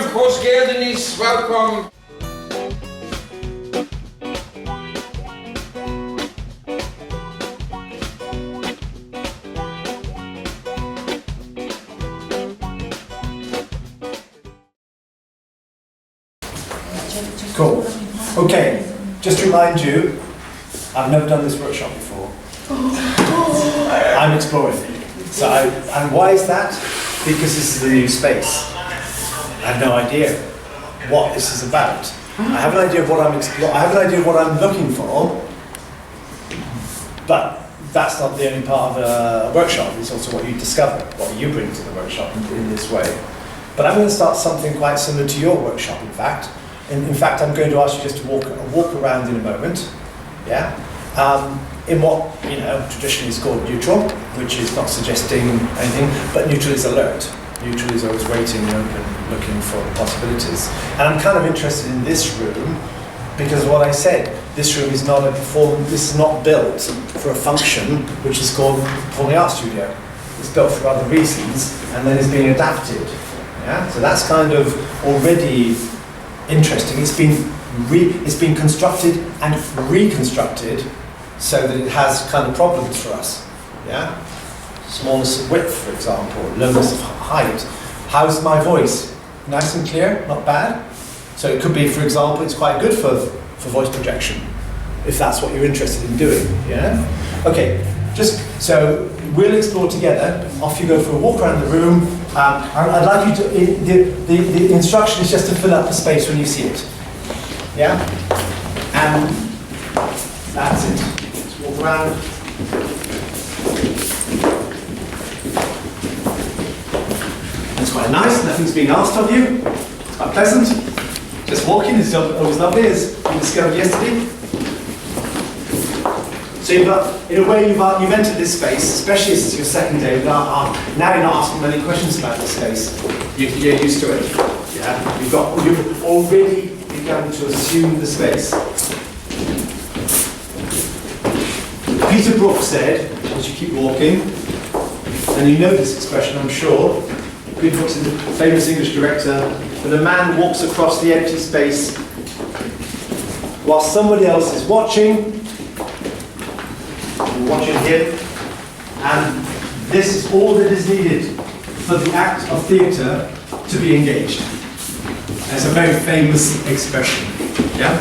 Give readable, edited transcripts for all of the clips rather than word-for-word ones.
Postgeldenis, welcome. Cool. Okay, just to remind you, I've never done this workshop before. I'm exploring. And why is that? Because this is a new space. I have no idea what this is about. I have an idea of what I'm looking for, but that's not the only part of a workshop. It's also what you discover, what you bring to the workshop in this way. But I'm going to start something quite similar to your workshop, in fact. In fact, I'm going to ask you just to walk around in a moment. Yeah. In what traditionally is called neutral, which is not suggesting anything, but neutral is alert. Neutral is always waiting and open, looking for possibilities. And I'm kind of interested in this room because of what I said. This room is not this is not built for a function which is called Performing Arts Studio. It's built for other reasons and then it's being adapted. Yeah? So that's kind of already interesting. It's been constructed and reconstructed so that it has kind of problems for us. Yeah? Smallness of width, for example, lowness of height. How's my voice? Nice and clear, not bad. So it could be, for example, it's quite good for voice projection, if that's what you're interested in doing. Yeah? Okay, so we'll explore together. Off you go for a walk around the room. I'd like you to, the instruction is just to fill up the space when you see it. Yeah? And that's it. Let's walk around. It's quite nice, nothing's being asked of you. It's quite pleasant. Just walking is always lovely, as we discovered yesterday. So in a way, you've entered this space, especially as it's your second day. Now you're not asking many questions about this space. You're used to it. Yeah? You've already begun to assume the space. Peter Brook said, as you keep walking, and you know this expression, I'm sure. Peter Brook is a famous English director. When a man walks across the empty space while somebody else is watching him, and this is all that is needed for the act of theatre to be engaged. That's a very famous expression. Yeah?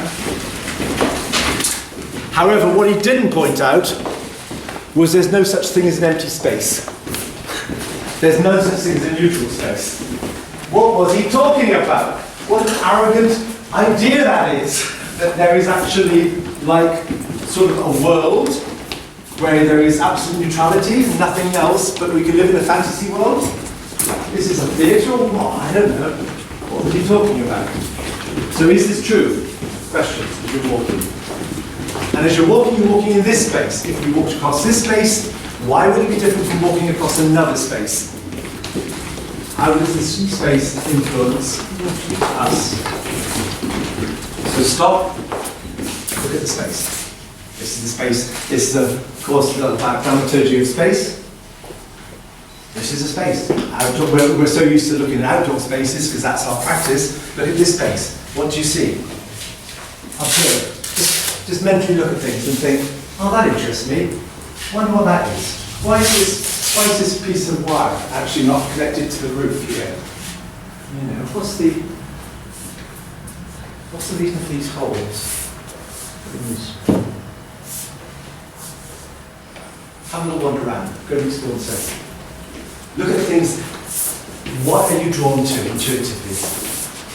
However, what he didn't point out was there's no such thing as an empty space. There's no such thing as a neutral space. What was he talking about? What an arrogant idea that is. That there is actually like sort of a world where there is absolute neutrality, nothing else, but we can live in a fantasy world. This is a theatre or what? I don't know. What was he talking about? So is this true? Questions as you're walking. And as you're walking in this space. If we walked across this space, why would it be different from walking across another space? How does this space influence us? So stop, look at the space. This is the space. This is, of course, about dramaturgy of space. This is a space. We're so used to looking at outdoor spaces because that's our practice. Look at this space. What do you see? Up here. Just mentally look at things and think, oh, that interests me. Wonder what that is. Why is this piece of wire actually not connected to the roof here? You know, what's the reason for these holes? Have a little wander around. Go to the school and say, look at things. What are you drawn to intuitively?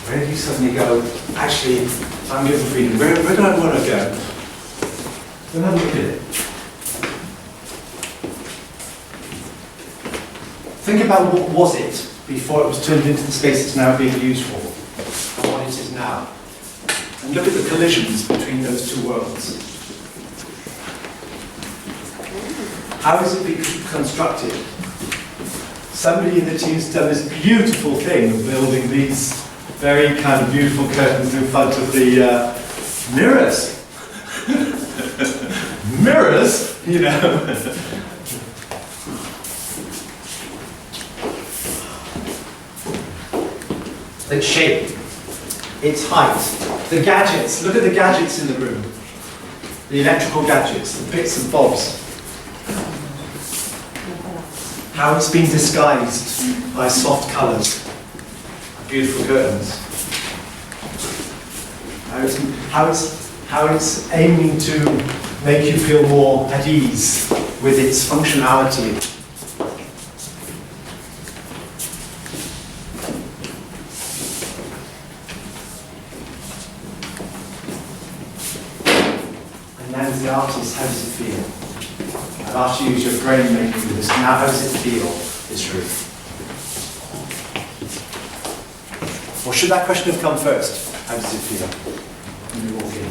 Where do you suddenly go, actually, I'm given freedom. Where do I want to go? Go and have a look at it. Think about what was it before it was turned into the space it's now being used for, and what it is now. And look at the collisions between those two worlds. How is it being constructed? Somebody in the team's done this beautiful thing of building these very kind of beautiful curtains in front of the mirrors. Mirrors, you know. its shape, its height, the gadgets. Look at the gadgets in the room. The electrical gadgets, the bits and bobs. How it's been disguised by soft colours, beautiful curtains. How it's aiming to make you feel more at ease with its functionality. And now as the artist, how does it feel? I've asked you to use your brain making do this. Now how does it feel, this room? Or should that question have come first? How does it feel when you walk in?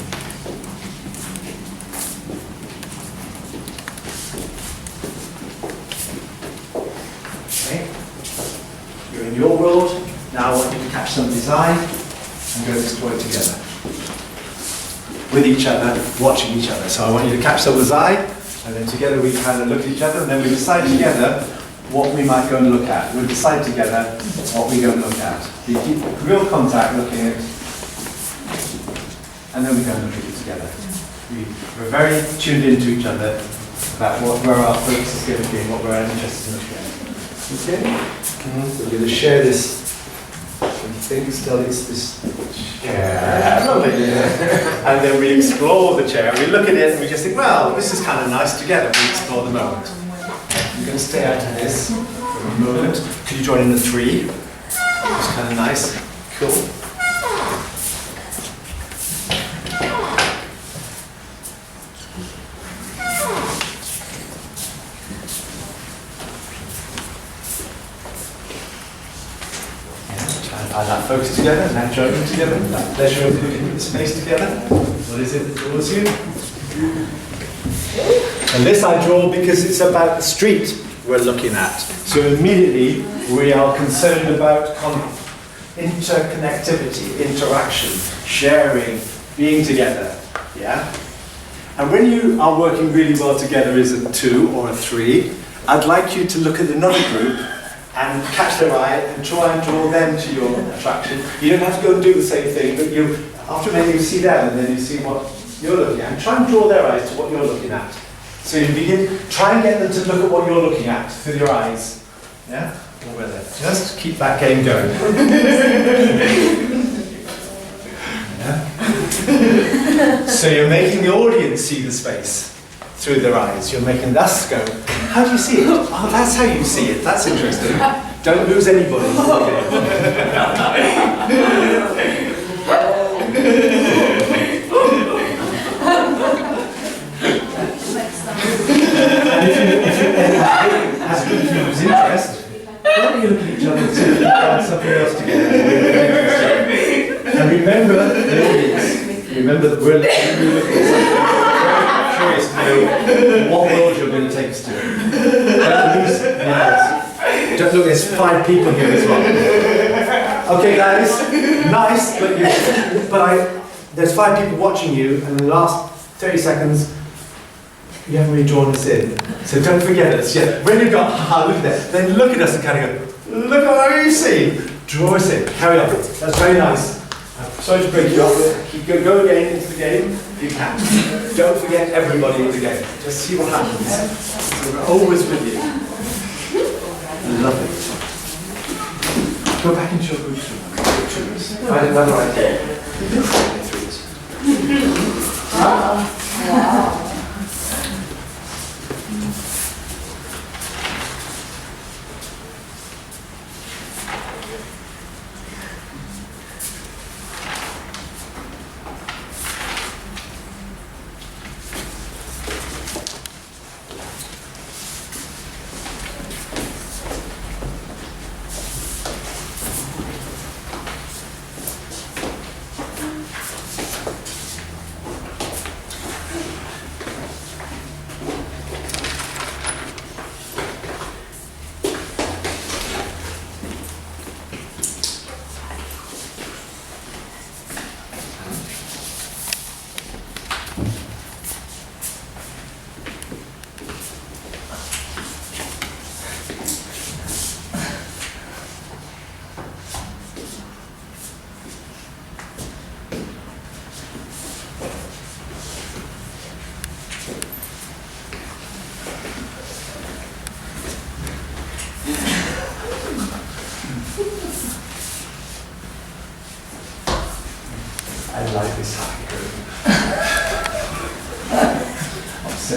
Okay. You're in your world. Now I want you to catch somebody's eye and go explore it together. With each other, watching each other. So I want you to catch someone's eye, and then together we kind of look at each other, and then we decide together what we might go and look at. We'll decide together what we go and look at. We keep real contact looking at it, and then we go and look at it together. We're very tuned into each other about where our focus is going to be and what we're interested in looking at. Okay? So we're going to share this thing, still it's this chair. And then we explore the chair. We look at it and we just think, well, this is kind of nice together. We explore the moment. You're going to stay out of this for a moment. Could you join in the 3? It's kind of nice. Cool. Add that focus together, and that journey together, that pleasure of looking at the space together. What is it that draws you? And this I draw because it's about the street we're looking at. So immediately we are concerned about interconnectivity, interaction, sharing, being together. Yeah? And when you are working really well together as a 2 or a 3, I'd like you to look at another group and catch their eye and try and draw them to your attraction. You don't have to go and do the same thing, but after a minute you see them and then you see what you're looking at. And try and draw their eyes to what you're looking at. So you begin, try and get them to look at what you're looking at through your eyes. Yeah? Over there. Just keep that game going. Yeah? So you're making the audience see the space through their eyes. You're making us go, how do you see it? Oh, that's how you see it. That's interesting. Don't lose anybody. And if you as good as you lose interest, why don't you look at each other and see if you find something else together? And remember the audience. Remember that we're looking at something. Curious to know what world you're going to take us to. Don't lose the eyes. Don't look, there's 5 people here as well. Okay, guys, nice, but there's 5 people watching you, and in the last 30 seconds, you haven't really drawn us in. So don't forget us. Yeah, when you've got, look at that, then look at us and kind of go, look at what you see. Draw us in. Carry on. That's very nice. I'm sorry to break you off. Go again into the game if you can. Don't forget everybody in the game. Just see what happens. So we're always with you. Lovely. Go back into your groups. Find another idea. Wow.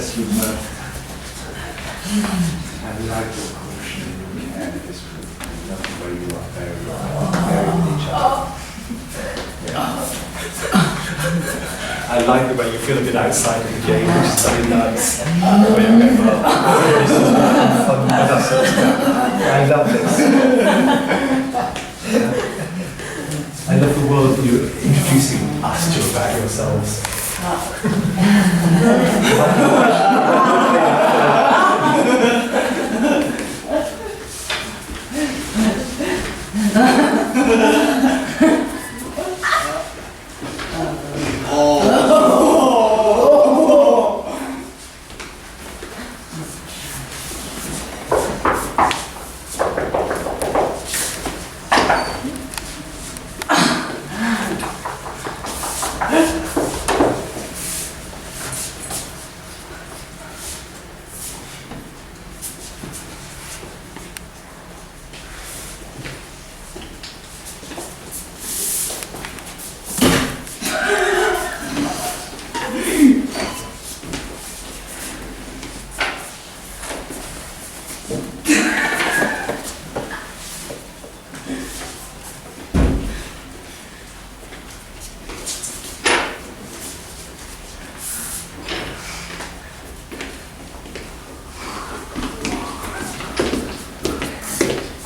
bless you, Murph. I like your caution and your care in this group. I love the way you are very with each other. Yeah. I like the way you feel a bit outside of the game, which is very nice. I love this. I love the world you're introducing us to about yourselves.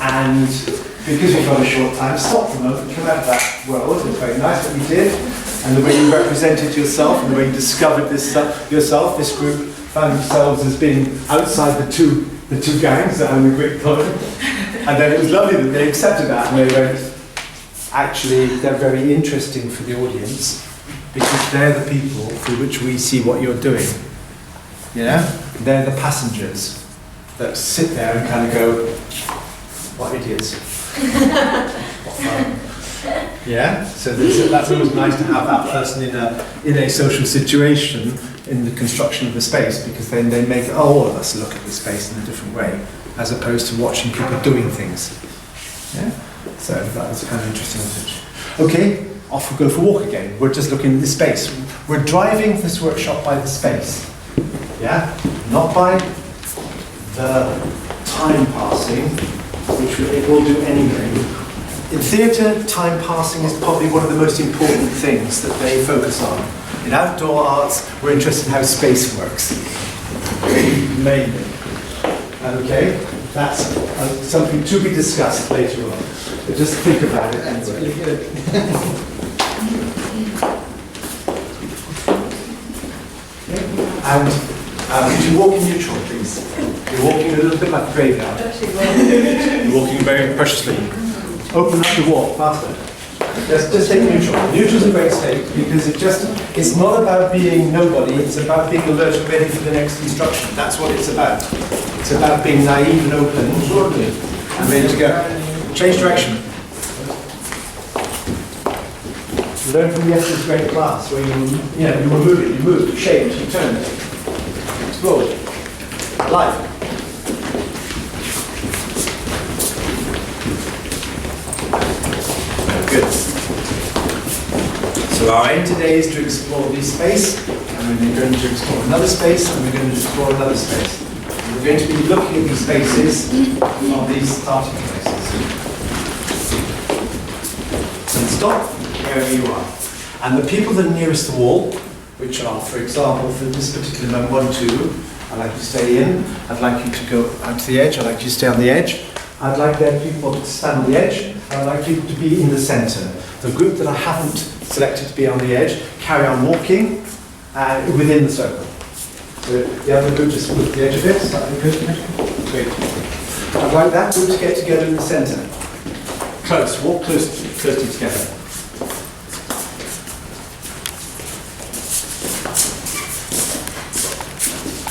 And because we've got a short time, stop for a moment, come out of that world. It's very nice what you did, and the way you represented yourself, and the way you discovered this yourself. This group found themselves as being outside the two gangs that had a great common. And then it was lovely that they accepted that, and they went, actually, they're very interesting for the audience, because they're the people through which we see what you're doing. Yeah? They're the passengers that sit there and kind of go, what idiots. What fun. Yeah? So that's always nice to have that person in a social situation in the construction of the space, because then they make all of us look at the space in a different way, as opposed to watching people doing things. Yeah? So that was kind of interesting message. Okay, off we go for a walk again. We're just looking at the space. We're driving this workshop by the space. Yeah? Not by the time passing, which it will do anyway. In theatre, time passing is probably one of the most important things that they focus on. In outdoor arts, we're interested in how space works. Mainly. Okay? That's something to be discussed later on. But just think about it anyway. That's really good. And could you walk in neutral, please? You're walking a little bit like a graveyard. You're walking very preciously. Open up the walk, faster. Just take neutral. Neutral's a great state because it's not about being nobody, it's about being alert and ready for the next instruction. That's what it's about. It's about being naive and open and ready to go. Change direction. Learn from yesterday's great class where you move it, you move, you shape, you turn it. Explode. Live. Good. So our aim today is to explore this space, and we're going to explore another space, and we're going to explore another space. And we're going to be looking at these spaces on these starting places. So stop wherever you are. And the people that are nearest the wall, which are, for example, for this particular moment, 1, 2, I'd like you to stay in, I'd like you to go out to the edge, I'd like you to stay on the edge. I'd like their people to stand on the edge, and I'd like you to be in the centre. The group that I haven't selected to be on the edge, carry on walking within the circle. So the other group just move to the edge of it, is that good? Great. I'd like that group to get together in the centre. Close, walk closely together.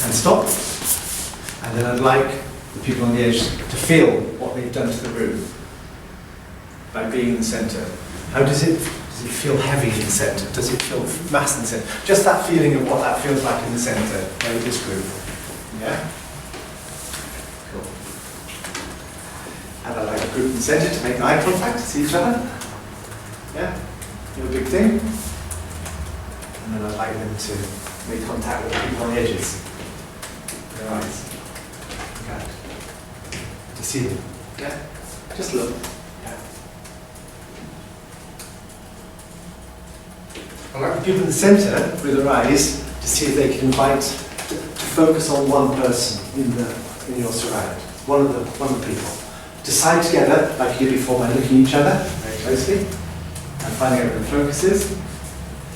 And stop. And then I'd like the people on the edge to feel what they've done to the room by being in the centre. How does it feel heavy in the centre? Does it feel mass in the centre? Just that feeling of what that feels like in the centre with this group. Yeah? Cool. And I'd like a group in the centre to make eye contact, to see each other. Yeah? Do a big thing. And then I'd like them to make contact with the people on the edges. their eyes. Look at it. To see them. Yeah? Just look. Yeah. I'd like the people in the centre with their eyes to see if they can invite to focus on one person in your surround. One of the people. Decide together, like you did before, by looking at each other very closely and finding out where the focus is,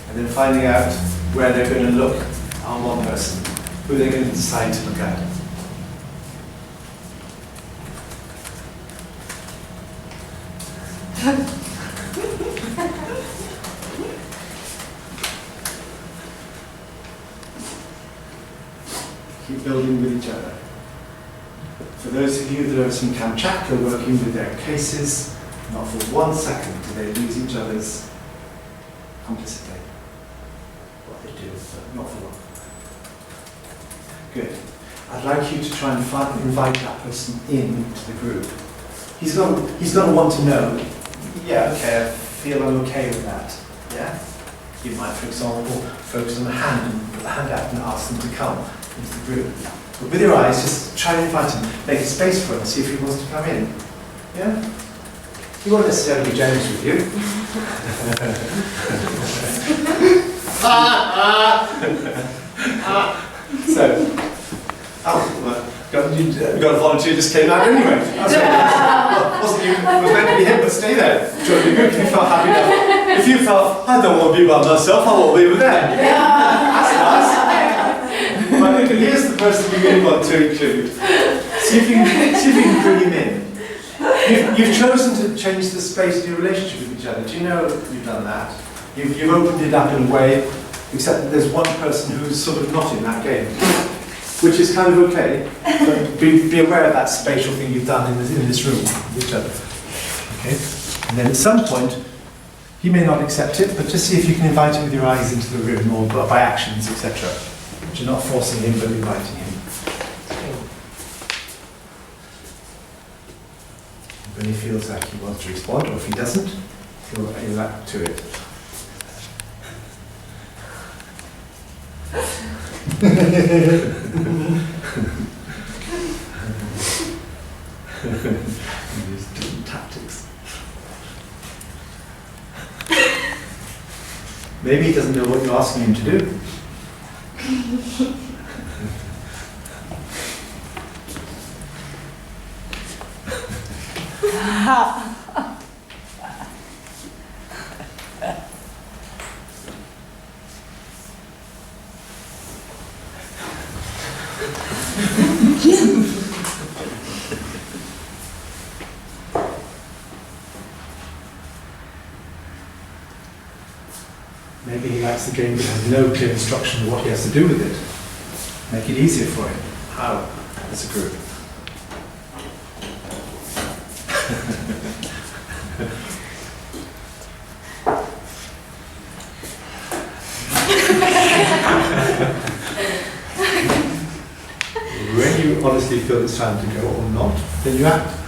and then finding out where they're going to look on one person, who they're going to decide to look at. Keep building with each other. For those of you that are some Kamchatka working with their cases, not for 1 second do they lose each other's complicity. What they do, but not for long. Good. I'd like you to try and invite that person into the group. He's going to want to know, yeah, okay, I feel I'm okay with that. Yeah? You might, for example, focus on the hand and put the hand out and ask them to come into the group. But with your eyes, just try and invite him. Make a space for him, see if he wants to come in. Yeah? He won't necessarily be generous with you. So, you got a volunteer just came out anyway. Was meant to be him, but stay there. Join the group if you felt happy enough. If you felt, I don't want to be by myself, I want to be with them. That's nice. But here's the person you really want to include. See if you can bring him in. You've chosen to change the space of your relationship with each other. Do you know you've done that? You've opened it up in a way, except that there's one person who's sort of not in that game, which is kind of okay. But be aware of that spatial thing you've done in this room with each other. Okay? And then at some point, he may not accept it, but just see if you can invite him with your eyes into the room, or by actions, etc. You're not forcing him, but inviting him. When he feels like he wants to respond, or if he doesn't, he'll react to it. Use different tactics. Maybe he doesn't know what you're asking him to do. Maybe he likes the game but has no clear instruction of what he has to do with it. Make it easier for him. How? As a group. When you honestly feel it's time to go or not, then you act.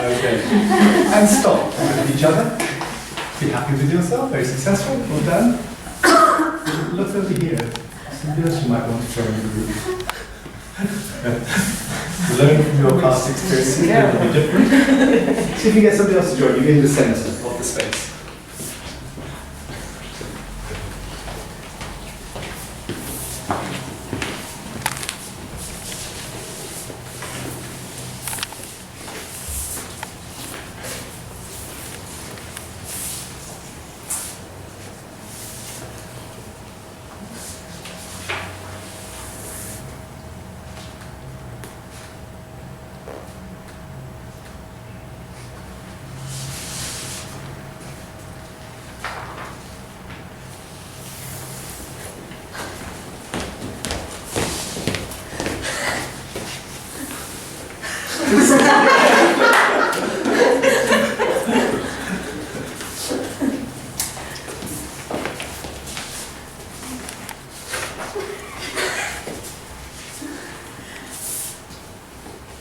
Okay. And stop. Look at each other. Be happy with yourself. Very successful. Well done. Look over here. Somebody else you might want to join the group. Learn from your past experiences. It will be different. See if you get somebody else to join you in the centre of the space.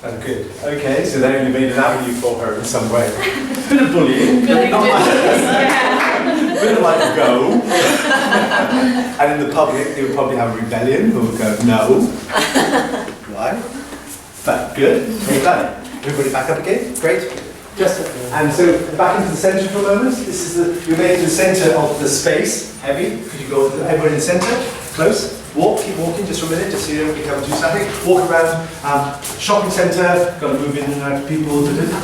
Oh, good. Okay, so there you made an avenue for her in some way. Bit of bullying, but not much. Bit of like go. And in the public, they would probably have a rebellion who would go no. Right? But good. Well done. Everybody back up again. Great. And so back into the centre for a moment. This is you're made to the centre of the space. Heavy. Could you go everybody in the centre? Close. Walk, keep walking just for a minute, just so you don't become too static. Walk around, shopping centre, got to move in and out of people. Enjoy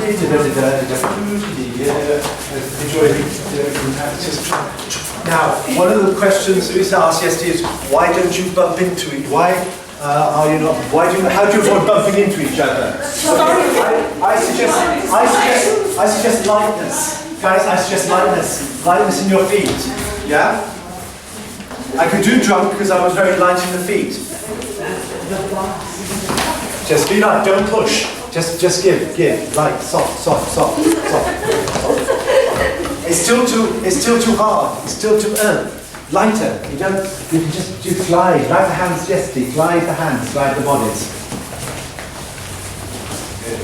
Now, one of the questions we used to ask yesterday is, why don't you bump into each other? Why are you not? How do you avoid bumping into each other? Okay, I suggest lightness. Guys, I suggest lightness. Lightness in your feet. Yeah? I could do drunk because I was very light in the feet. Just be light, don't push. Just give. Light, soft. It's still too hard. It's still too lighter. You can just do glide. Glide the hands gently. Glide the hands. Glide the bodies. Good.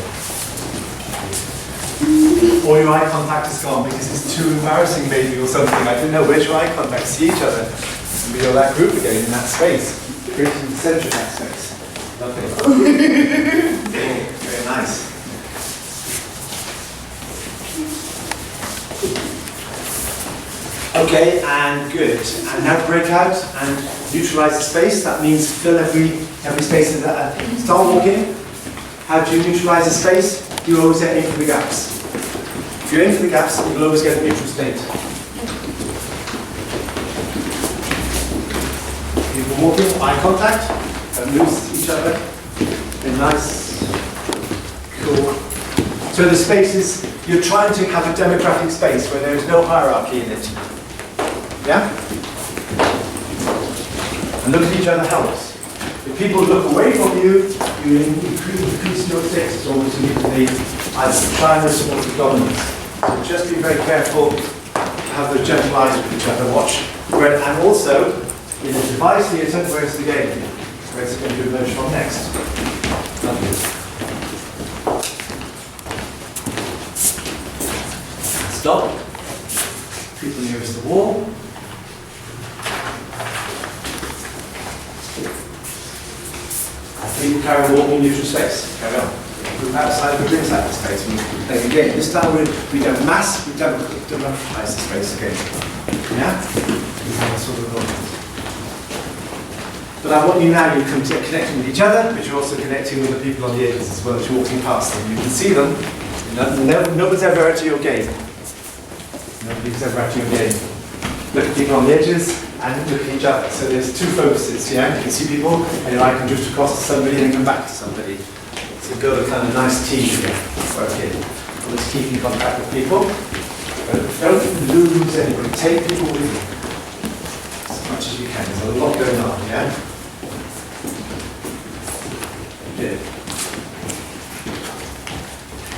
Or your eye contact is gone because it's too embarrassing, maybe, or something. I don't know. Where's your eye contact? See each other. And you're that group again in that space. Creating the centre of that space. Lovely. Very nice. Okay, and good. And now break out and neutralise the space. That means fill every space. Start walking. How do you neutralise the space? You always aim for the gaps. If you aim for the gaps, you'll always get a neutral state. People walking, eye contact, and lose each other. A nice, cool. So the spaces, you're trying to have a democratic space where there is no hierarchy in it. Yeah? And look at each other helps. If people look away from you, you increase your status almost immediately as kindness or dominance. So just be very careful, have those gentle eyes with each other, watch. And also, in the device here, where's the game? Where's it going to emerge from next? Lovely. Stop. People nearest the wall. People carry on walking in neutral space. Carry on. Move outside, move inside the space. We play the game. This time we don't mass, we don't democratize the space again. Yeah? We have a sort of audience. But I want you now, you're connecting with each other, but you're also connecting with the people on the edges as well as you're walking past them. You can see them. Nobody's ever at your game. Nobody's ever at your game. Look at people on the edges and look at each other. So there's two focuses, yeah? You can see people and your eye can drift across to somebody and come back to somebody. So build a kind of nice team here. Work in. Let's keep in contact with people. But don't lose anybody. Take people with you. As much as you can. There's a lot going on, yeah? Good.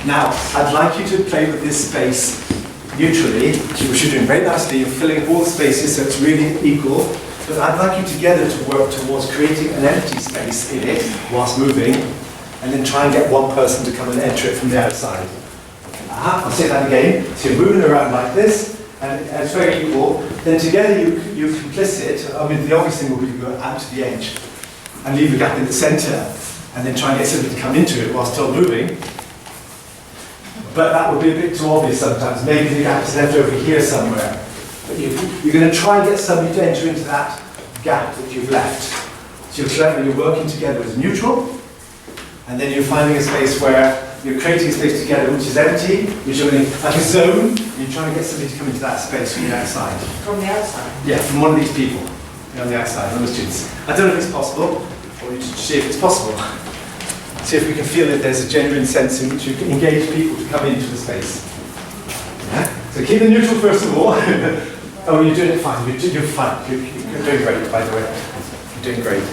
Now, I'd like you to play with this space neutrally, which you're doing very nicely. You're filling all the spaces so it's really equal. But I'd like you together to work towards creating an empty space in it whilst moving, and then try and get one person to come and enter it from the outside. I'll say that again. So you're moving around like this, and it's very equal. Then together you complicit. I mean, the obvious thing will be to go out to the edge and leave a gap in the centre, and then try and get somebody to come into it while still moving. But that would be a bit too obvious sometimes. Maybe the gap is left over here somewhere. But you're going to try and get somebody to enter into that gap that you've left. So you're clever, you're working together as neutral, and then you're finding a space where you're creating a space together which is empty, which is like a zone, and you're trying to get somebody to come into that space from the outside. From the outside? Yeah, from one of these people on the outside, one of the students. I don't know if it's possible, or you should see if it's possible. See if we can feel that there's a genuine sense in which you can engage people to come into the space. Yeah? So keep it neutral first of all. Oh, you're doing it fine. You're fine. You're doing great, by the way. You're doing great.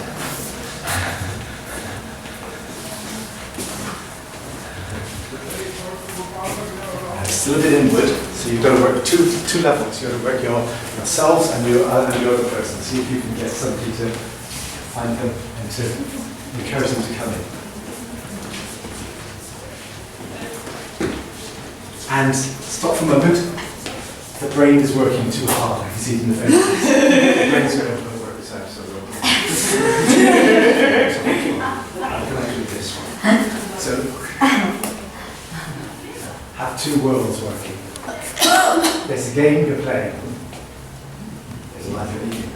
Still a bit inward, so you've got to work two levels. You've got to work yourselves and your other person. See if you can get somebody to find them and to encourage them to come in. And stop for a moment. The brain is working too hard. I can see it in the face. The brain is going to work its out. How can I do this one? So, have two worlds working. There's a game you're playing. There's a life you're leading.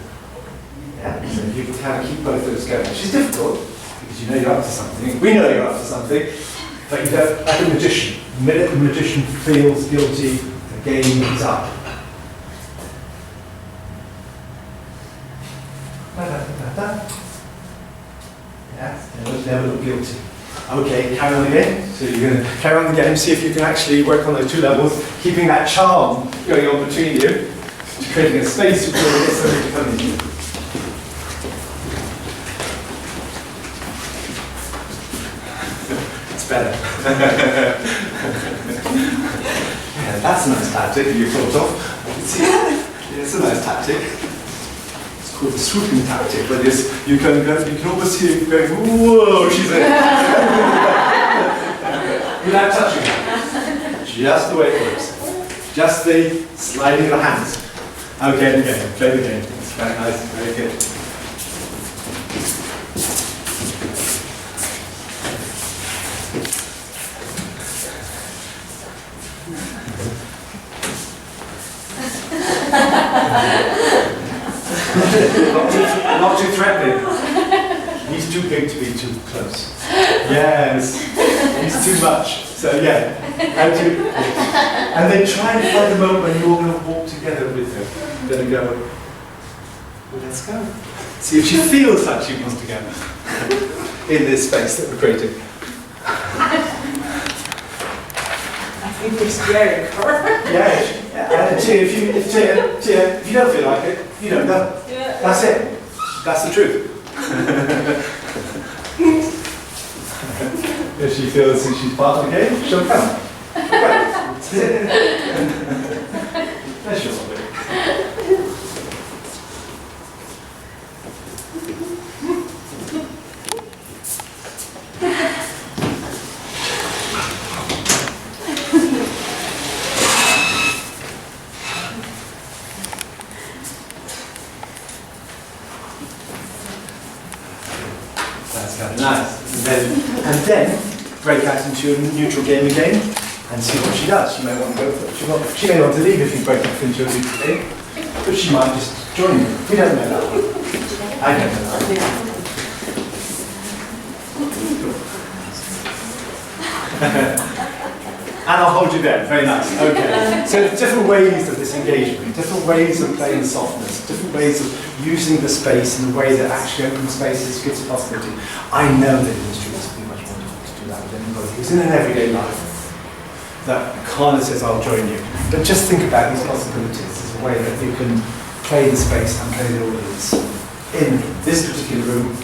Yeah, so you kind of keep both of those going, which is difficult because you know you're up to something. We know you're up to something, but you don't, like a magician. The minute the magician feels guilty, the game is up. Yeah, never look guilty. Okay, carry on again. So you're going to carry on the game, see if you can actually work on those two levels, keeping that charm going on between you, creating a space before you get somebody to come in. It's better. Yeah, that's a nice tactic you thought of. See, it's a nice tactic. It's called the swooping tactic, but you can almost see it going, whoa, she's in. Without touching her. Just the way it works. Just the sliding of the hands. Okay, again, play the game. It's very nice, very good. not too threatening. He's too big to be too close. Yes, he's too much. So yeah, and then try and find the moment when you're all going to walk together with him. Then go, well, let's go. See if she feels like she wants to go in this space that we're creating. I think we're scaring her. Yeah. And if you don't feel like it, you don't go. Yeah. That's it. That's the truth. If she feels that she's part of the game, she'll come. Right. There's your bit. That's kind of nice. And then break out into your neutral game again and see what she does. She may want to go for it. She may want to leave if you break up into a neutral game, but she might just join you. We don't know that one. I don't know that one. And I'll hold you there. Very nice. Okay. So different ways of this engagement, different ways of playing softness, different ways of using the space in a way that actually open spaces gives a possibility. I know that industry would be much more difficult to do that with anybody who's in an everyday life that kind of says, I'll join you. But just think about these possibilities as a way that you can play the space and play the audience. In this particular room,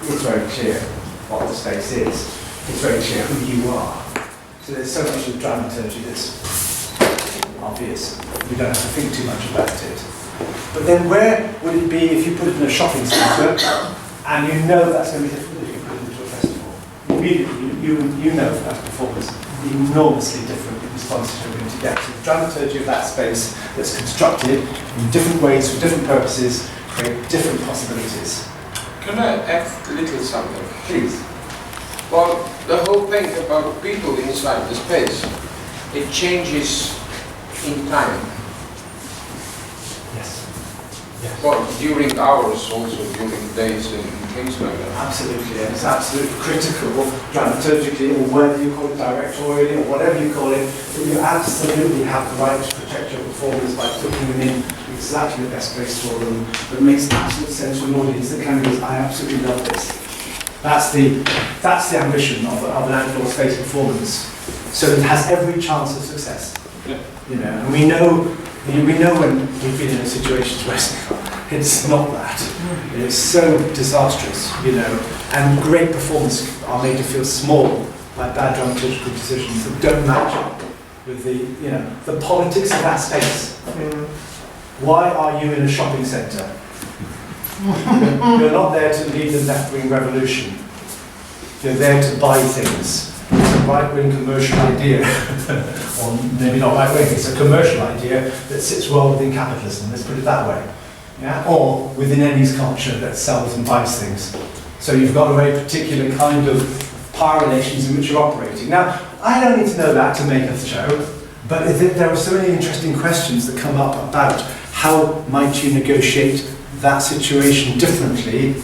it's very clear what the space is. It's very clear who you are. So there's so much of dramaturgy that's obvious. You don't have to think too much about it. But then where would it be if you put it in a shopping centre and you know that's going to be different if you put it into a festival? Immediately you know that performance enormously different responses you're going to get. So the dramaturgy of that space that's constructed in different ways for different purposes create different possibilities. Can I add a little something? Please. Well, the whole thing about people inside the space, it changes in time. Yes. Yes. Well, during hours, also during days and things like that. Absolutely, and it's absolutely critical, dramaturgically, or whether you call it directorially, or whatever you call it, that you absolutely have the right to protect your performers by putting them in exactly the best place for them, that makes absolute sense to an audience that kind of goes, I absolutely love this. That's the ambition of an outdoor space performance. So it has every chance of success. Yeah. You know, and we know when we've been in situations where it's not that. It's so disastrous, you know, and great performances are made to feel small by bad dramaturgical decisions that don't match up with the politics of that space. Why are you in a shopping centre? You're not there to lead the left-wing revolution. You're there to buy things. it's a right-wing commercial idea, or maybe not right-wing, it's a commercial idea that sits well within capitalism, let's put it that way. Yeah? Or within any culture that sells and buys things. So you've got a very particular kind of power relations in which you're operating. Now, I don't need to know that to make a show, but there are so many interesting questions that come up about how might you negotiate that situation differently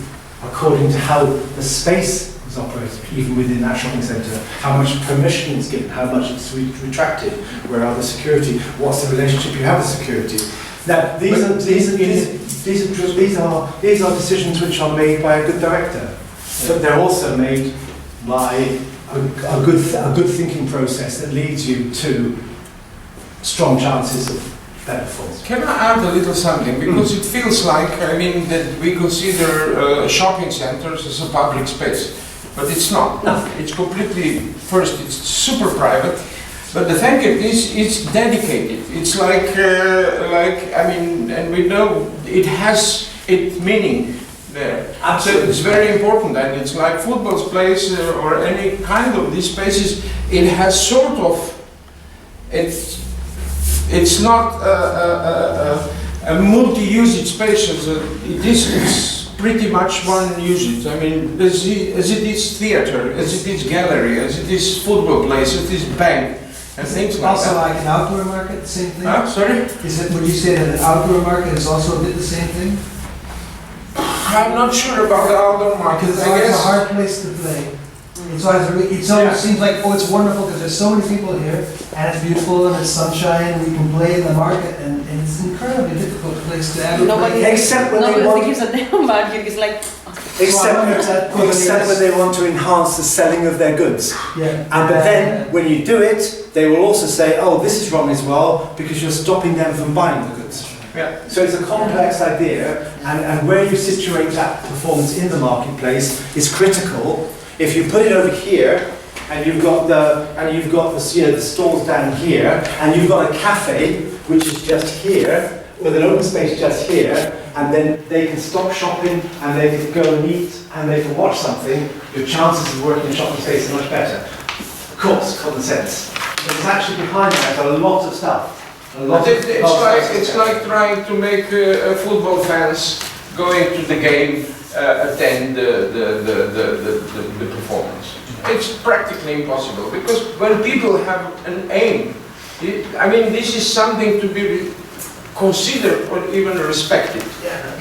according to how the space is operated, even within that shopping centre, how much permission is given, how much it's retracted, where are the security, what's the relationship you have with security. Now, these are decisions which are made by a good director, but they're also made by a good thinking process that leads you to strong chances of better performance. Can I add a little something? Because it feels like, I mean, that we consider shopping centers as a public space, but it's not. No. It's completely, first, it's super private, but the thing is, it's dedicated. It's like, I mean, and we know it has its meaning there. Absolutely. So it's very important, and it's like football place or any kind of these spaces. It has sort of, it's not a multi-usage space. It is pretty much one usage. I mean, as it is theater, as it is gallery, as it is football place, as it is bank, and things like Also that. like an outdoor market, the same thing? Sorry? Would you say that an outdoor market is also a bit the same thing? I'm not sure about the outdoor market. Because it's I always a guess. hard place to play. It's always it always seems like, oh, it's wonderful because there's so many people here, and it's beautiful, and it's sunshine, we can play in the market, and it's an incredibly difficult place to ever Nobody- play. Except when they Nobody want, gives a damn about you. It's like, except when they want to enhance the selling of their goods. Yeah. And but then, when you do it, they will also say, oh, this is wrong as well, because you're stopping them from buying the goods. Yeah. So it's a complex idea, and where you situate that performance in the marketplace is critical. If you put it over here, and you've got the the stalls down here, and you've got a cafe which is just here, with an open space just here, and then they can stop shopping and they can go and eat and they can watch something, your chances of working in a shopping space are much better. Of course, common sense. But there's actually behind that a lot of stuff. It's like trying to make football fans going to the game attend the performance. It's practically impossible because when people have an aim, I mean, this is something to be considered or even respected.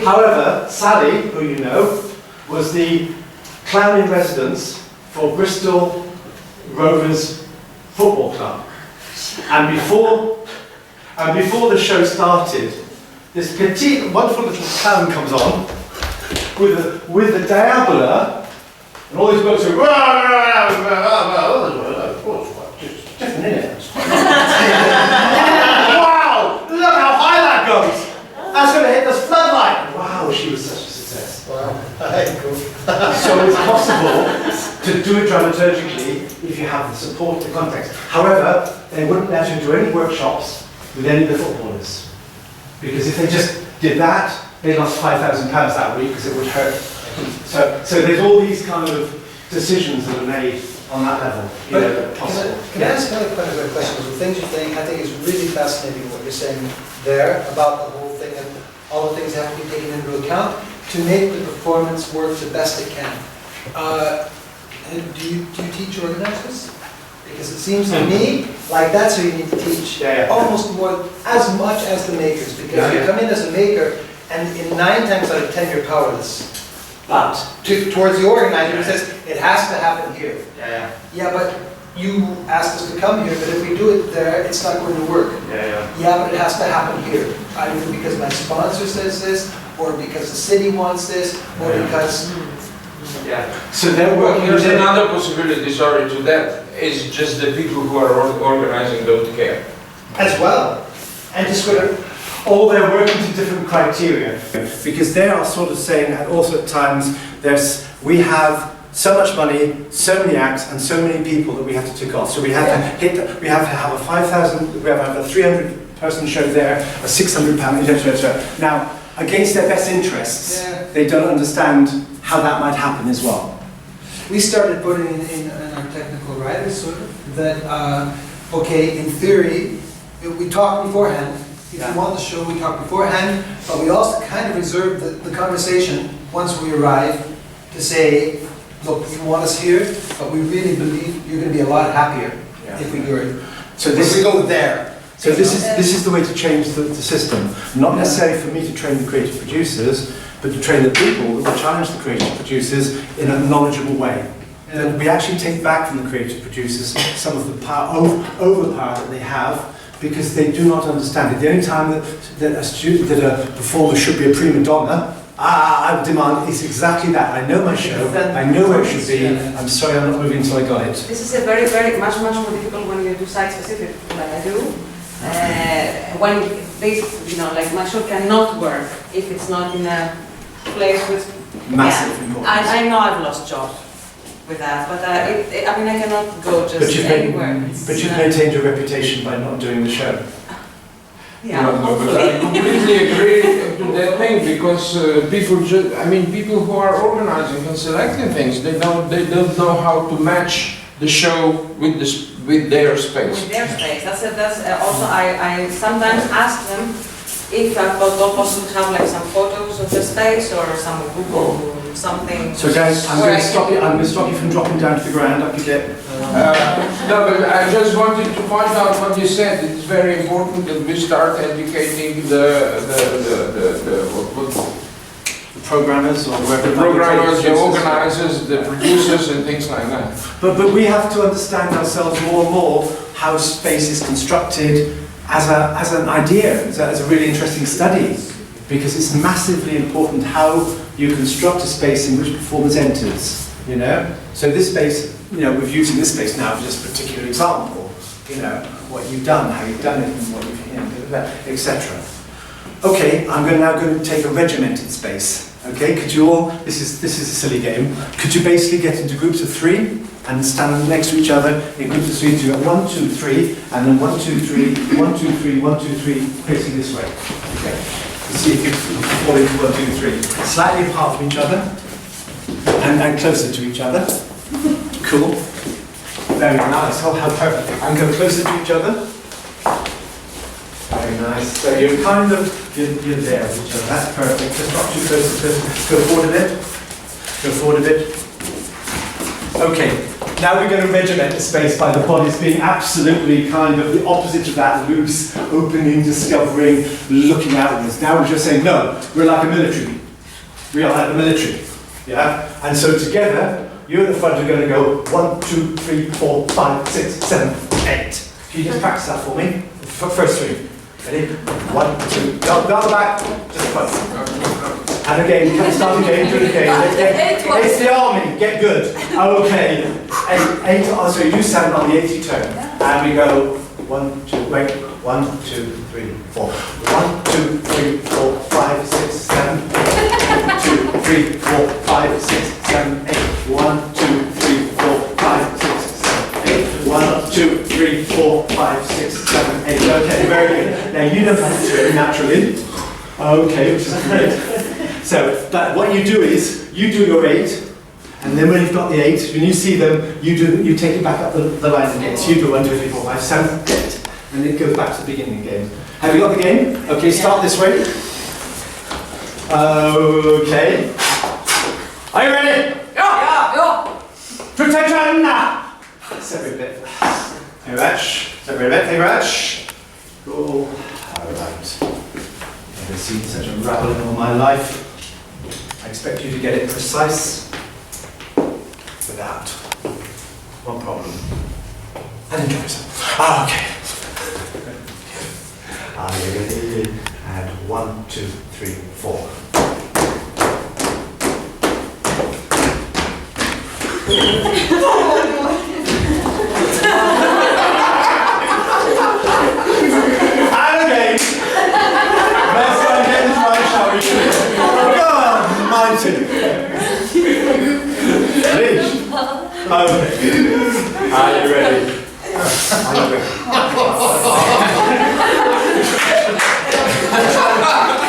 However, Sally, who you know, was the clown in residence for Bristol Rovers Football Club. And before the show started, this petite, wonderful little clown comes on with a diabola, and all these blokes are different, isn't it? Wow! Look how high that goes! That's going to hit this floodlight! Wow, she was such a success. Wow. Cool. So it's possible to do it dramaturgically if you have the support, the context. However, they wouldn't let you do any workshops with any of the footballers. Because if they just did that, they lost £5,000 that week because it would hurt. So there's all these kind of decisions that are made on that level, possible. Can I ask another kind of question? The things you think, I think is really fascinating what you're saying there about the whole thing and all the things that have to be taken into account to make the performance work the best it can. Do you teach organizers? Because it seems to me like that's who you need to teach almost more, as much as the makers. Because you come in as a maker and in 9 times out of 10 you're powerless. But Towards the organizer who says, it has to happen here. Yeah, but you asked us to come here, but if we do it there, it's not going to work. Yeah, but it has to happen here. Either because my sponsor says this, or because the city wants this, or because... So they're Well, working. here's another possibility, sorry, to that, is just the people who are organizing don't care. As well. And just sort of... Or they're working to different criteria. Because they are sort of saying, and also at times, we have so much money, so many acts, and so many people that we have to tick off. So we have we have to have a 5,000, we have to have a 300-person show there, a £600, etc. Now, against their best interests, they don't understand how that might happen as well. we started putting in our technical writers sort of that, okay, in theory, we talk beforehand. If you want the show, we talk beforehand, but we also kind of reserve the conversation once we arrive to say, look, you want us here, but we really believe you're going to be a lot happier if we do it. So this, we go there. So this is the way to change the system. Not necessarily for me to train the creative producers, but to train the people that will challenge the creative producers in a knowledgeable way. That we actually take back from the creative producers some of the power, overpower that they have, because they do not understand it. The only time that a performer should be a prima donna, I would demand, is exactly that. I know my show, I know where it should be. I'm sorry, I'm not moving until I got it. This is a very, very much more difficult when you do site-specific, like I do. When this, like my show cannot work if it's not in a place with Massive importance. I know I've lost jobs with that, but I mean I cannot go just anywhere. But you've maintained your reputation by not doing the show. Yeah. No, but I completely agree to that thing, because people who are organizing and selecting things, they don't know how to match the show with their space. With their space. That's also I sometimes ask them if I've got possible to have like some photos of the space or some Google something. So guys, I'm going to stop you. I'm going to stop you from dropping down to the ground. Up you get. No, but I just wanted to point out what you said. It's very important that we start educating the programmers or whoever. The programmers, the organizers, the producers, and things like that. But we have to understand ourselves more and more how space is constructed as an idea, as a really interesting study, because it's massively important how you construct a space in which performance enters. So this space, we're using this space now for this particular example. What you've done, how you've done it, and what you've, etc. Okay, I'm now going to take a regimented space. Okay, could you all, this is a silly game, could you basically get into groups of 3 and stand next to each other in groups of 3, so you go 1, 2, 3, and then 1, 2, 3, 1, 2, 3, 1, 2, 3, facing this way. Okay, let's see if you fall into 1, 2, 3. Slightly apart from each other, and closer to each other. Cool. Very nice. Oh, how perfect. And go closer to each other. Very nice. So you're kind of, you're there with each other. That's perfect. Just not too close. Go forward a bit. Go forward a bit. Okay. Now we're going to regiment the space by the bodies being absolutely kind of the opposite of that, loose, opening, discovering, looking outwards. Now we're just saying, no, we're like a military. We are like the military. Yeah? And so together, you at the front are going to go 1, 2, 3, 4, 5, 6, 7, 8. Can you just practice that for me? First 3. Ready? 1, 2, down the back, just front. And again, start again, do it again. It's the army, get good. Okay, 8, so you stand on the 80 tone. And we go 1, 2, wait, 1, 2, 3, 4. 1, 2, 3, 4, 5, 6, 7, 8. 1, 2, 3, 4, 5, 6, 7, 8. 1, 2, 3, 4, 5, 6, 7, 8. 1, 2, 3, 4, 5, 6, 7, 8. Okay, very good. Now you know how to do it naturally. Okay, which is great. So, but what you do is, you do your 8, and then when you've got the 8, when you see them, you take it back up the line again. So you do 1, 2, 3, 4, 5, 7, 8. And it goes back to the beginning again. Have you got the game? Okay, start this way. Okay. Are you ready? Yeah. Protection! Separate bit. Thank you very much. Separate bit. Thank you very much. Cool. Alright. Never seen such a rabble in all my life. I expect you to get it precise without one problem. And enjoy yourself. Okay. Are you ready? And 1, 2, 3, 4. And again. Let's go and get this right, shall we? Go on, mighty. Please. Okay. Are you ready? Are you ready?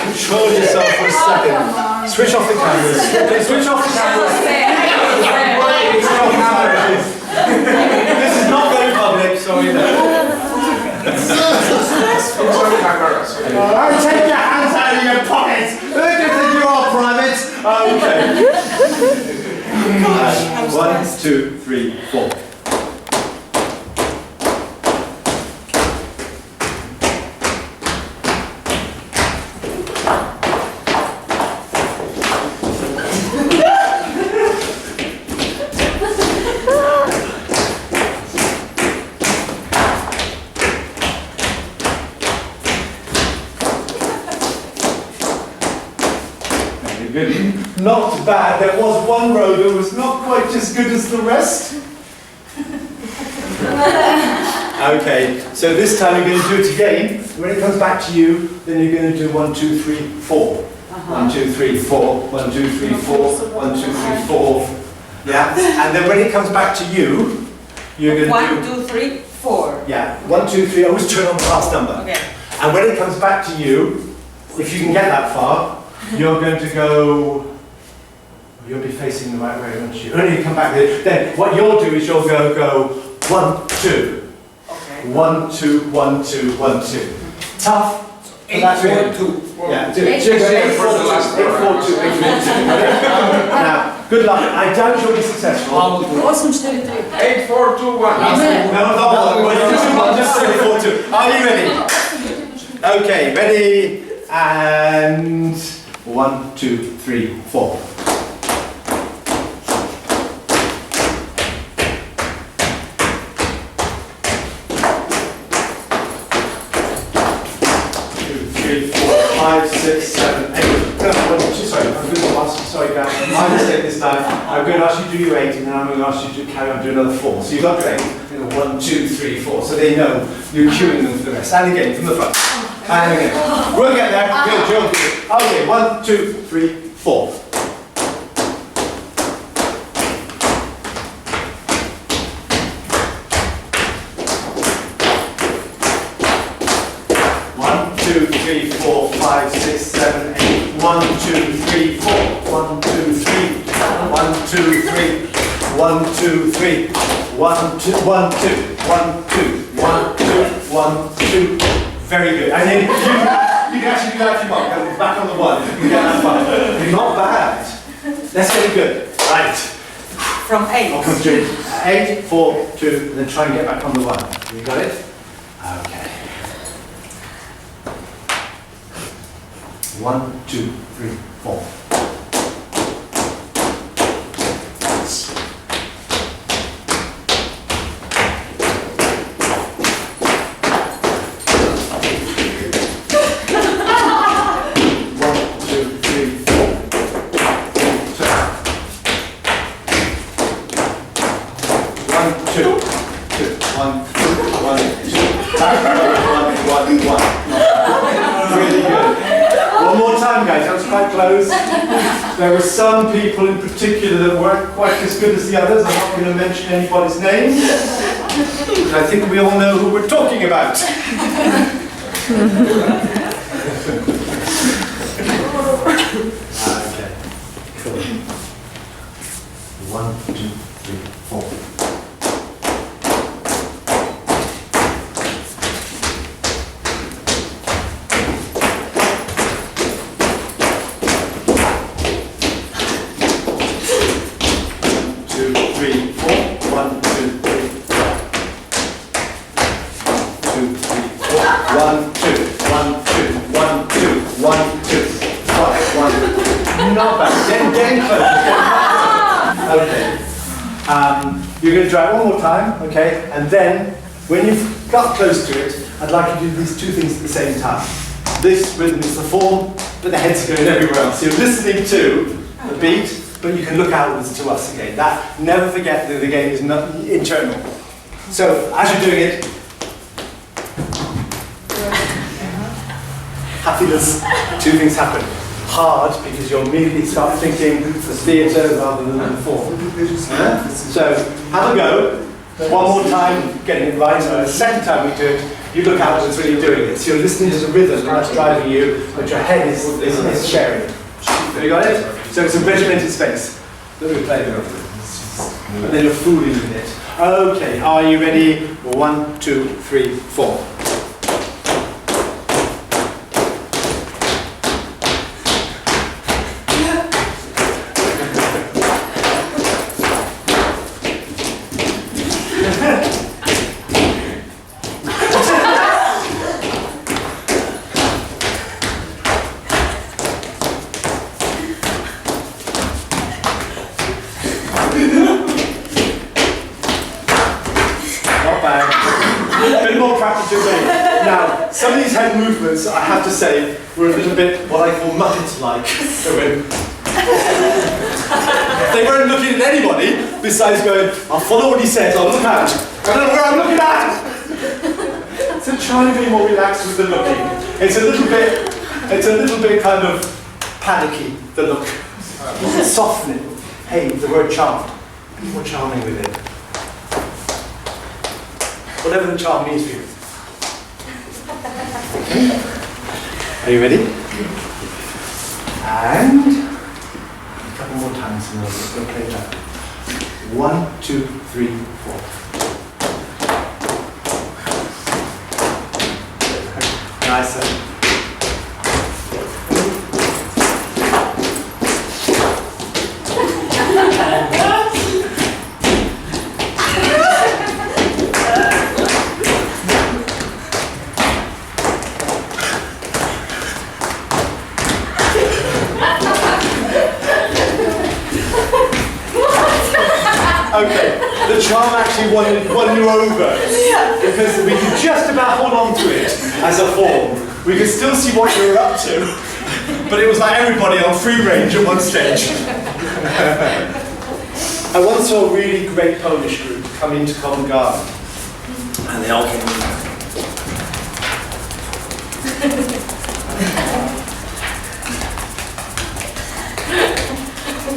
Control yourself for a second. Switch off the cameras. Switch off the cameras. This is not very public, sorry. It's on camera. Alright, take your hands out of your pockets! Who do you think you are, private? Okay. 1, 2, 3, 4. Not bad. There was one row that was not quite as good as the rest. Okay, so this time you're going to do it again. When it comes back to you, then you're going to do 1, 2, 3, 4. 1, 2, 3, 4. 1, 2, 3, 4. 1, 2, 3, 4. Yeah, and then when it comes back to you, you're going to 1, do 2, 3, 4. Yeah, 1, 2, 3. Always turn on the last number. Okay. And when it comes back to you, if you can get that far, you're going to go. You'll be facing the right way, won't you? Only you come back here. Then what you'll do is you'll go 1, 2. Okay. 1, 2, 1, 2, 1, 2. Tough. 8, That's 4, it. 2. Yeah, do it. 8, 4, 2. 8, 4, 2, 8, 4, 2. Now, good luck. I doubt you'll be successful. 8, 4, 2, 1. No, not 1. Just say 4, 2. Are you ready? Okay, ready? And 1, 2, 3, 4. 5, 6, 7, 8. Sorry, I'm going to ask you, sorry guys, my mistake this time. I'm going to ask you to do your 8 and then I'm going to ask you to carry on doing another 4. So you've got your 8, 1, 2, 3, 4. So they know you're cueing them for the rest. And again, from the front. And again. We'll get there. Good, Joe. Okay, 1, 2, 3, 4. 2, 3, 4, 5, 6, 7, 8. 1, 2, 3, 4. 1, 2, 3. 1, 2, 3. 1, 2, 3. 1, 2, 1, 2. 1, 2. 1, 2. 1, 2. Very good. And then you can actually do that if you want. Go back on the 1. You can get that far. Not bad. Let's get it good. Right. From 8. I'll come straight. 8, 4, 2, and then try and get back on the 1. You got it? Okay. 1, 2, 3, 4. 1. Really good. One more time, guys. That was quite close. There were some people in particular that weren't quite as good as the others. I'm not going to mention anybody's name, but I think we all know who we're talking about. Okay. Cool. 1, 2, 3, 4. 1, 2, 1, 2, 1, 2, 1, 2, 5, 1. Not bad. Getting close. Okay. You're going to try it one more time, okay? And then, when you've got close to it, I'd like you to do these two things at the same time. This rhythm is the form, but the head's going everywhere else. So you're listening to the beat, but you can look outwards to us again. That, never forget that the game is not internal. So, as you're doing it, happiness, two things happen. Hard, because you immediately start thinking the theatre rather than the form. So, have a go. One more time, getting it right, and the second time we do it, you look outwards when you're doing it. So you're listening to the rhythm, and that's driving you, but your head is sharing it. Have you got it? So it's a regimented space that we're playing with. And then you're fooling with it. Okay, are you ready? 1, 2, 3, 4. Now, some of these head movements, I have to say, were a little bit what I call Muppet-like. They weren't looking at anybody besides going, I'll follow what he says, I'll look out. I don't know where I'm looking at! So try to be more relaxed with the looking. It's a little bit kind of panicky, the look. You can soften it. Hey, the word charmed. Be more charming with it. Whatever the charm means for you. Are you ready? And a couple more times and we'll play that. 1, 2, 3, 4. Nice. Okay, the charm actually won you over because we could just about hold on to it as a form. We could still see what you were up to, but it was like everybody on free range at one stage. I once saw a really great Polish group come into Covent Garden, and they all came in.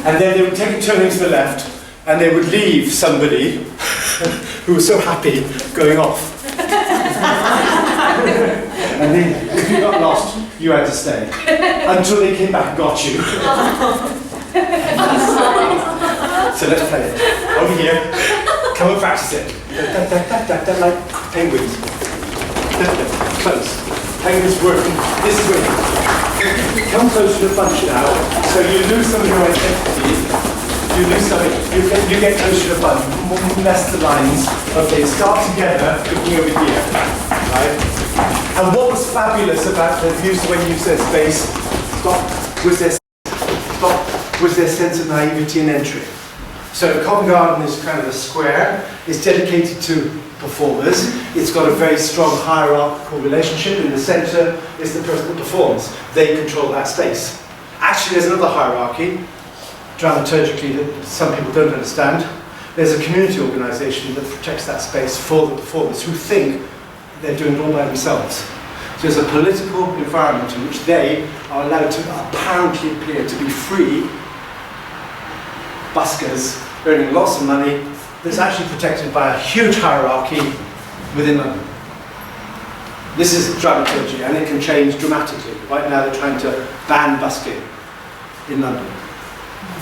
And then they would take a turning to the left, and they would leave somebody who was so happy going off. And then, if you got lost, you had to stay until they came back and got you. So let's play it. Over here. Come and practice it. Like penguins. Close. Penguins working. This is where come close to the bunch now. So you lose some of your identity. You lose something, you get closer to the bunch, less the lines. Okay, start together, looking over here, right? And what was fabulous about the use when you said space, was their sense of naivety and entry. So Covent Garden is kind of a square, it's dedicated to performers, it's got a very strong hierarchical relationship. In the centre is the person that performs, they control that space. Actually there's another hierarchy, dramaturgically, that some people don't understand. There's a community organisation that protects that space for the performers who think they're doing it all by themselves. So there's a political environment in which they are allowed to apparently appear to be free buskers earning lots of money that's actually protected by a huge hierarchy within London. This is dramaturgy, and it can change dramatically. Right now they're trying to ban busking in London.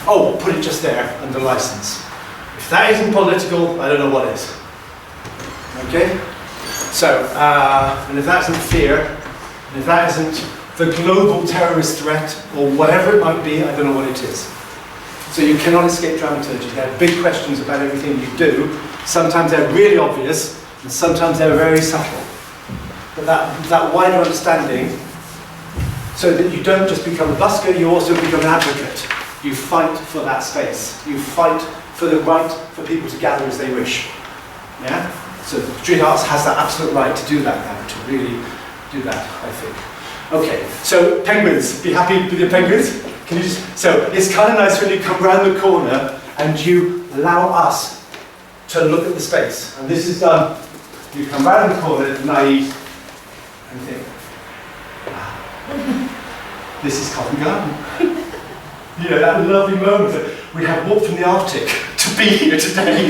Oh, put it just there under license. If that isn't political, I don't know what is. Okay? So, and if that isn't fear, and if that isn't the global terrorist threat, or whatever it might be, I don't know what it is. So you cannot escape dramaturgy. There are big questions about everything you do. Sometimes they're really obvious, and sometimes they're very subtle. But that wider understanding, so that you don't just become a busker, you also become an advocate. You fight for that space. You fight for the right for people to gather as they wish. Yeah? So Street Arts has that absolute right to do that now, to really do that, I think. Okay, so penguins, be happy with your penguins? Can you just, so it's kind of nice when you come round the corner and you allow us to look at the space. And this is done, you come round the corner, naive, and think, wow, this is Covent Garden. You know, that lovely moment that we have walked from the Arctic to be here today.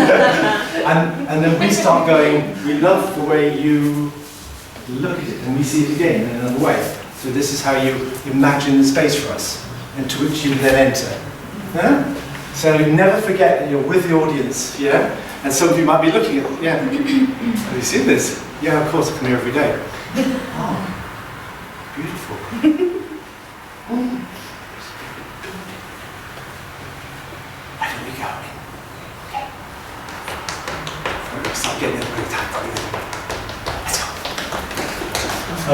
and then we start going, we love the way you look at it, and we see it again in another way. So this is how you imagine the space for us, into which you then enter. Yeah? So never forget that you're with the audience, yeah? And some of you might be looking at, yeah, have you seen this? Yeah, of course, I come here every day. Oh, beautiful. Where do we go? Okay. Start getting it really tight. Let's go.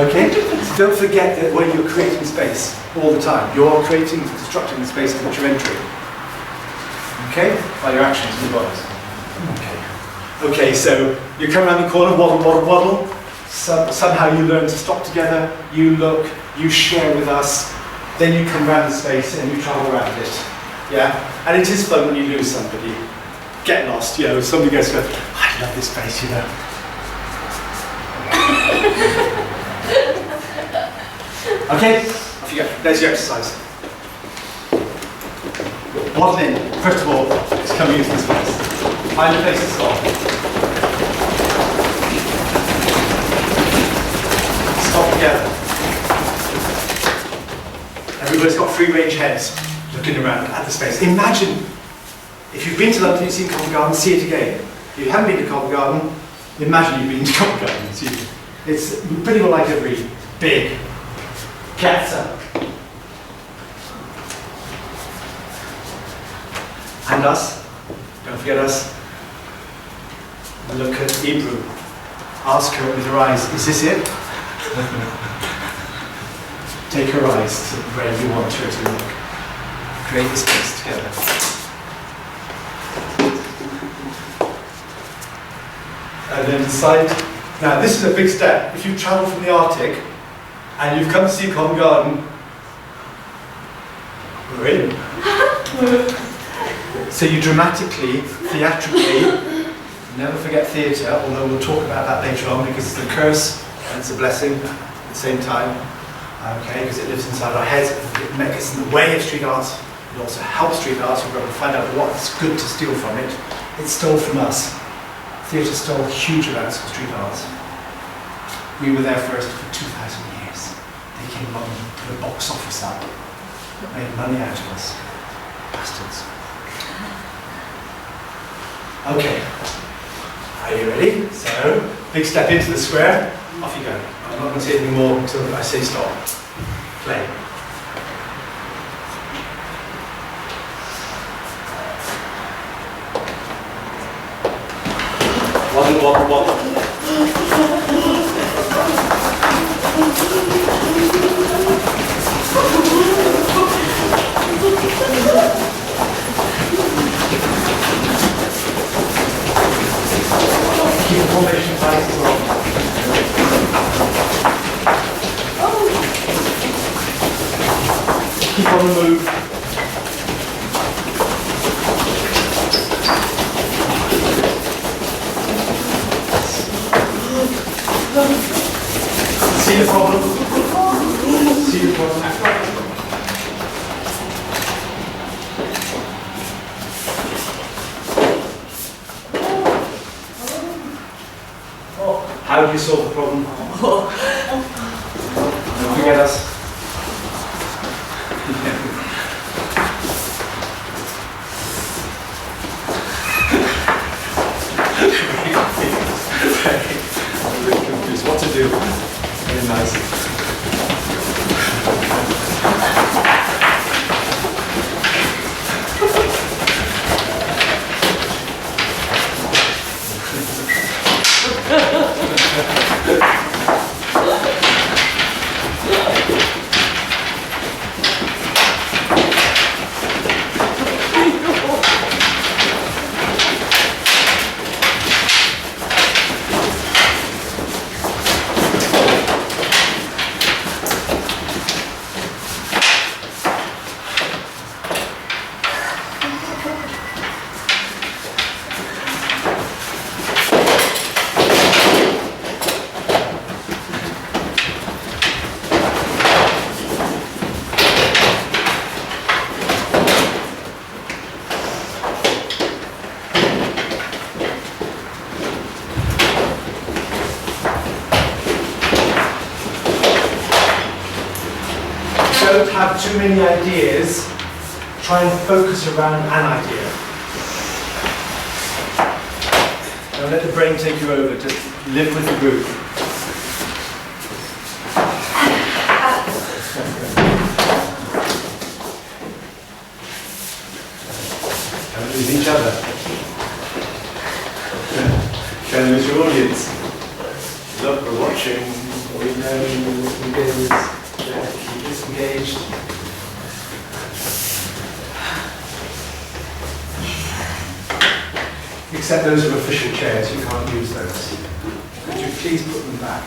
Okay? So don't forget that when you're creating space all the time, you're creating, constructing the space in which you're entering. Okay? By your actions and your bodies. Okay. Okay, so you come around the corner, waddle, waddle, waddle. Somehow you learn to stop together, you look, you share with us, then you come around the space and you travel around it. Yeah? And it is fun when you lose somebody. Get lost, you know, somebody goes, I love this space, you know. Okay, off you go. There's your exercise. Waddle in. First of all, it's coming into this place. Find a place to stop. Stop together. Everybody's got free range heads looking around at the space. Imagine, if you've been to London, you've seen Covent Garden, see it again. If you haven't been to Covent Garden, imagine you've been to Covent Garden. It's pretty well like every big piazza. And us, don't forget us. Look at Ebru. Ask her with her eyes, is this it? Take her eyes to where you want her to look. Create the space together. And then decide. Now this is a big step. If you travel from the Arctic and you've come to see Covent Garden, we're in. So you dramatically, theatrically, never forget theatre, although we'll talk about that later on because it's a curse and it's a blessing at the same time. Okay, because it lives inside our heads, it gets in the way of street arts, it also helps street arts, we're going to find out what's good to steal from it. It stole from us. Theatre stole huge amounts of street arts. We were there first for 2,000 years. They came along and put a box office up, made money out of us. Bastards. Okay, are you ready? So, big step into the square, off you go. I'm not going to say anything more until I say stop. Play. Waddle, waddle, waddle. Keep the formation tight as well. Keep on the move. See the problem? See the problem? How do you solve the problem? Don't forget us. I'm really confused what to do. Very nice. Don't have too many ideas. Try try and focus around an idea. Don't let the brain take you over, just live with the group. Don't lose each other. Don't lose your audience. Look, we're watching. We know what we do is keep us engaged. Except those are official chairs, you can't use those. Could you please put them back?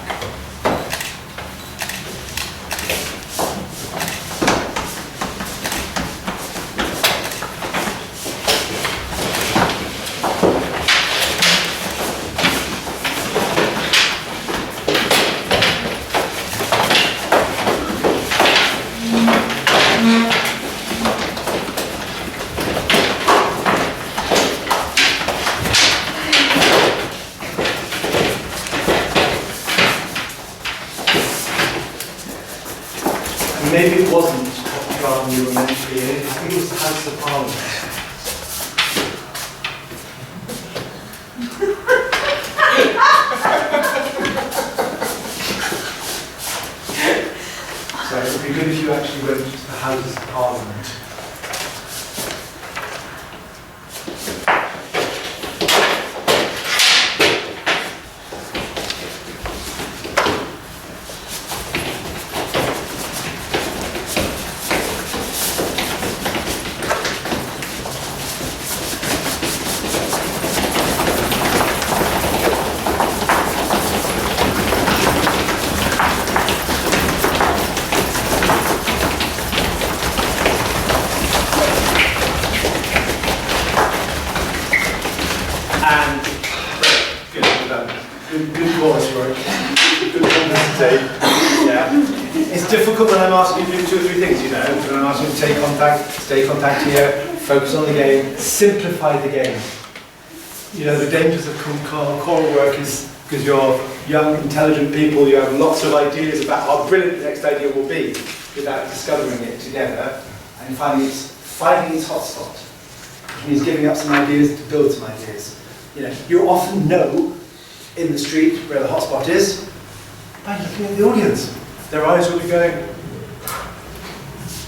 Maybe it wasn't Top Gun you were meant to be in, I think it was the House of Parliament. So it would be good if you actually went to the House of Parliament. Good voice work. Good publicity. Yeah. It's difficult when I'm asking you to do 2 or 3 things, you know. When I'm asking you to take contact, stay contact here, focus on the game, simplify the game. You know, the dangers of choral work is because you're young, intelligent people, you have lots of ideas about how brilliant the next idea will be without discovering it together and finding its hotspot. Which means giving up some ideas to build some ideas. You know, you often know in the street where the hotspot is by looking at the audience. Their eyes will be going,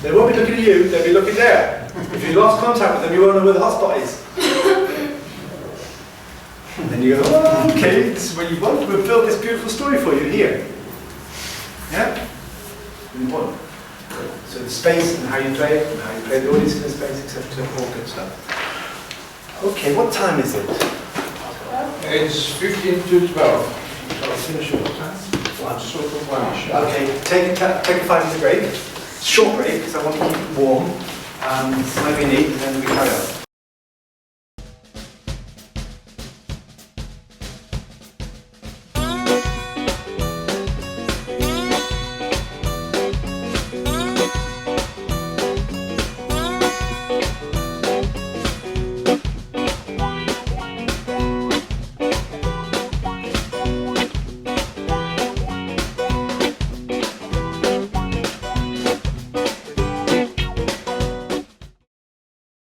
they won't be looking at you, they'll be looking there. If you lost contact with them, you won't know where the hotspot is. And then you go, oh, okay, this is where you want. We've built this beautiful story for you here. Yeah? Important. So the space and how you play it, and how you play the audience in the space, etc. All good stuff. Okay, what time is it? It's 15 to 12. Shall I finish your class? Sort of lunch. Okay, take a 5-minute break. Short break, because I want to keep it warm. Maybe neat, and then we carry on.